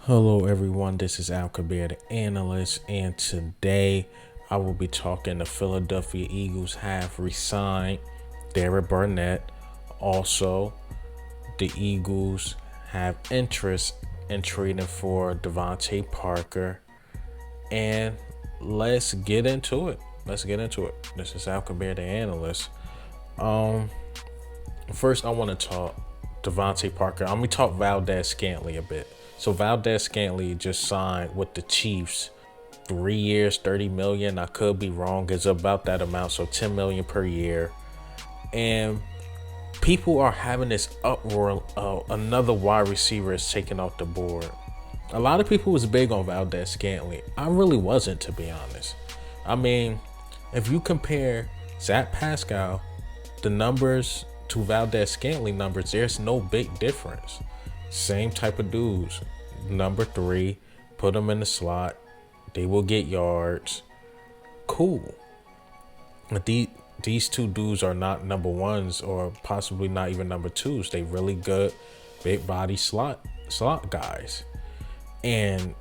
Hello everyone, this is Al Kabir, the analyst, and today I will be talking the Philadelphia Eagles have re-signed Barnett. Also, the Eagles have interest in trading for DeVante Parker. And let's get into it. This is Al Kabir, the analyst. First I want to talk DeVante Parker. I'm gonna talk Valdez-Scantling a bit. So Valdez-Scantling just signed with the Chiefs, 3 years, $30 million. I could be wrong. It's about that amount, so $10 million per year. And people are having this uproar. Another wide receiver is taken off the board. A lot of people was big on Valdez-Scantling. I really wasn't, to be honest. I mean, if you compare Zach Pascal, the numbers to Valdez-Scantling numbers, there's no big difference. Same type of dudes. Number 3, put them in the slot. They will get yards. Cool. But these two dudes are not number 1s or possibly not even number 2s. They really good, big body slot guys. And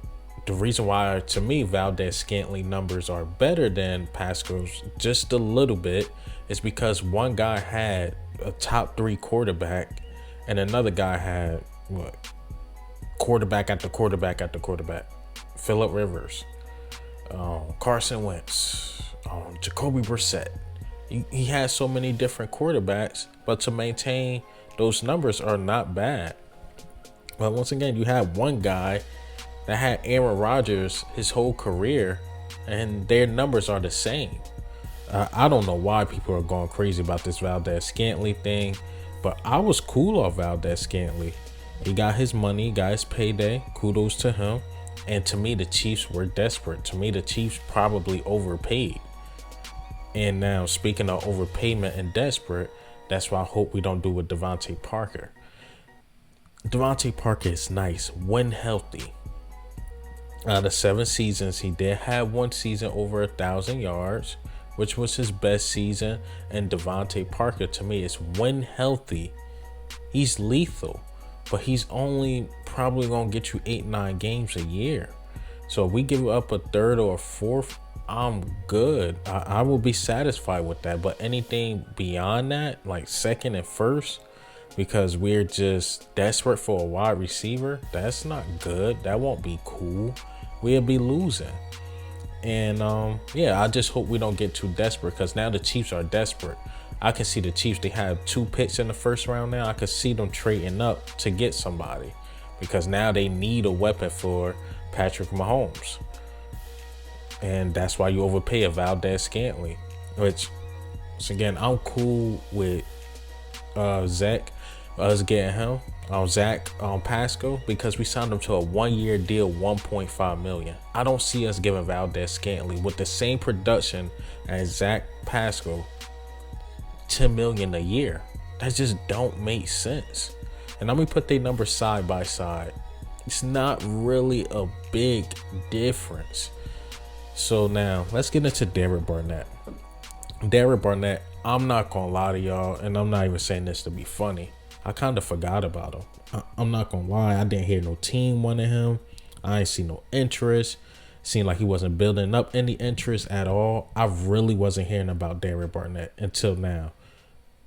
the reason why, to me, Valdez-Scantling numbers are better than Pascal's just a little bit is because one guy had a top 3 quarterback and another guy had quarterback after quarterback after quarterback. Phillip Rivers, Carson Wentz, Jacoby Brissett. He has so many different quarterbacks, but to maintain those numbers are not bad. But once again, you have one guy that had Aaron Rodgers his whole career, and their numbers are the same. I don't know why people are going crazy about this Valdez-Scantling thing, but I was cool off Valdez-Scantling. He got his money, got his payday. Kudos to him. And to me, the Chiefs were desperate. To me, the Chiefs probably overpaid. And now, speaking of overpayment and desperate, that's why I hope we don't do with DeVante Parker. DeVante Parker is nice when healthy. Out of 7 seasons, he did have 1 season over 1,000 yards, which was his best season. And DeVante Parker, to me, is when healthy, he's lethal. But he's only probably going to get you 8-9 games a year. So if we give up a 3rd or a 4th, I'm good. I will be satisfied with that. But anything beyond that, like 2nd and 1st, because we're just desperate for a wide receiver, that's not good. That won't be cool. We'll be losing. And I just hope we don't get too desperate, because now the Chiefs are desperate. I can see the Chiefs, they have 2 picks in the 1st round now. I could see them trading up to get somebody, because now they need a weapon for Patrick Mahomes. And that's why you overpay a Valdez-Scantling, which, once again, I'm cool with Zach, us getting him, Zach Pascal, because we signed him to a 1-year deal, $1.5 million. I don't see us giving Valdez-Scantling with the same production as Zach Pascal $10 million a year. That just don't make sense. And I'm gonna put their numbers side by side. It's not really a big difference. So now let's get into Barnett. Barnett, I'm not gonna lie to y'all, and I'm not even saying this to be funny. I kind of forgot about him. I'm not gonna lie. I didn't hear no team wanting him. I ain't see no interest. Seemed like he wasn't building up any interest at all. I really wasn't hearing about Barnett until now.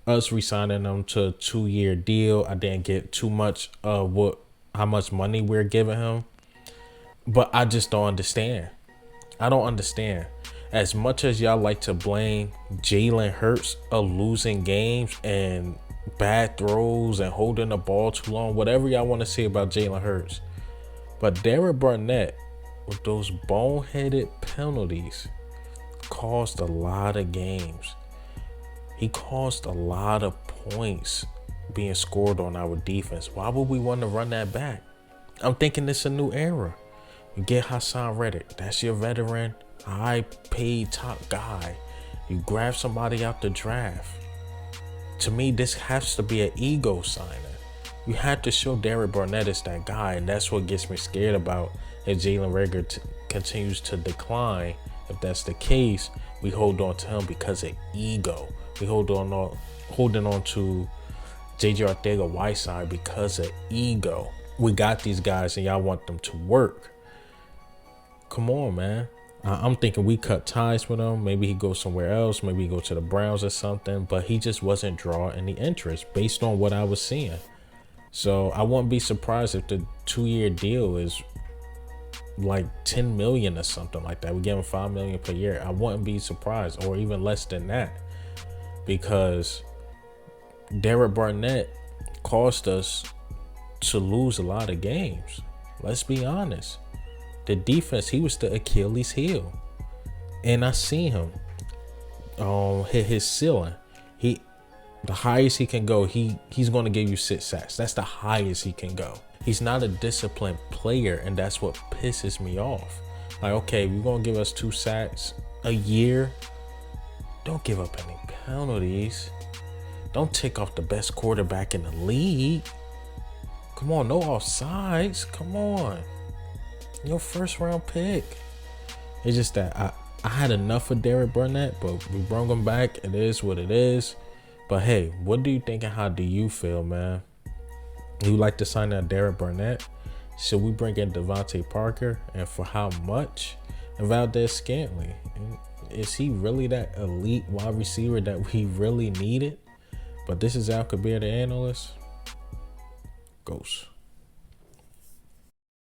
Us re-signing him to a 2-year deal, I didn't get too much of how much money we're giving him. But I just don't understand. I don't understand. As much as y'all like to blame Jalen Hurts of losing games and bad throws and holding the ball too long, whatever y'all want to say about Jalen Hurts, but Barnett, with those boneheaded penalties, caused a lot of games. He caused a lot of points being scored on our defense. Why would we want to run that back? I'm thinking it's a new era. You get Hassan Reddick. That's your veteran, high-paid top guy. You grab somebody out the draft. To me, this has to be an ego signing. You have to show Barnett is that guy, and that's what gets me scared about if Jalen Reagor continues to decline. If that's the case, we hold on to him because of ego. We holding on to J.J. Arcega-Whiteside because of ego. we got these guys and y'all want them to work. Come on, man. I'm thinking we cut ties with him. Maybe he goes somewhere else. Maybe he go to the Browns or something. But he just wasn't drawing any interest based on what I was seeing. So I wouldn't be surprised if the 2-year deal is like 10 million or something like that. We give him 5 million per year. I wouldn't be surprised, or even less than that, because Derek Barnett caused us to lose a lot of games. Let's be honest. The defense, he was the Achilles heel. And I seen him hit his ceiling. The highest he can go, he's going to give you 6 sacks. That's the highest he can go. He's not a disciplined player, and that's what pisses me off. Like, okay, you're going to give us 2 sacks a year. Don't give up any penalties. Don't take off the best quarterback in the league. Come on, no offsides. Come on. Your first round pick. It's just that I had enough of Derek Barnett, but we brought him back. It is what it is. But hey, what do you think and how do you feel, man? You like to sign out Derek Barnett? Should we bring in DeVante Parker? And for how much? And Valdez-Scantling? Is he really that elite wide receiver that we really needed? But this is Al Kabir, the analyst. Ghost.